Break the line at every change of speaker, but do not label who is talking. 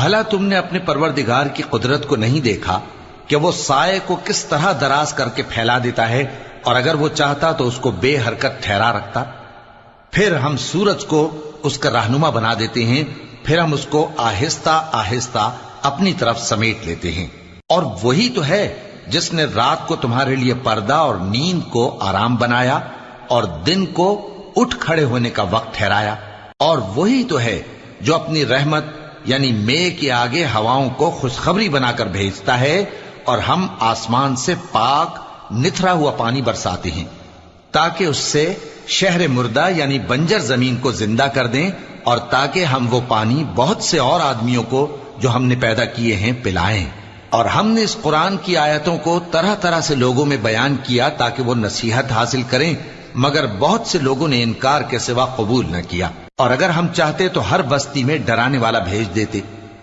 بھلا تم نے اپنے پروردگار کی قدرت کو نہیں دیکھا کہ وہ سائے کو کس طرح دراز کر کے پھیلا دیتا ہے، اور اگر وہ چاہتا تو اس کو بے حرکت ٹھہرا رکھتا؟ پھر ہم سورج کو اس کا رہنما بنا دیتے ہیں، پھر ہم اس کو آہستہ آہستہ اپنی طرف سمیٹ لیتے ہیں۔ اور وہی تو ہے جس نے رات کو تمہارے لیے پردہ اور نیند کو آرام بنایا اور دن کو اٹھ کھڑے ہونے کا وقت ٹھہرایا۔ اور وہی تو ہے جو اپنی رحمت یعنی مے کے آگے ہواؤں کو خوشخبری بنا کر بھیجتا ہے، اور ہم آسمان سے پاک نتھرا ہوا پانی برساتے ہیں تاکہ اس سے شہر مردہ یعنی بنجر زمین کو زندہ کر دیں، اور تاکہ ہم وہ پانی بہت سے اور آدمیوں کو جو ہم نے پیدا کیے ہیں پلائیں۔ اور ہم نے اس قرآن کی آیتوں کو طرح طرح سے لوگوں میں بیان کیا تاکہ وہ نصیحت حاصل کریں، مگر بہت سے لوگوں نے انکار کے سوا قبول نہ کیا۔ اور اگر ہم چاہتے تو ہر بستی میں ڈرانے والا بھیج دیتے،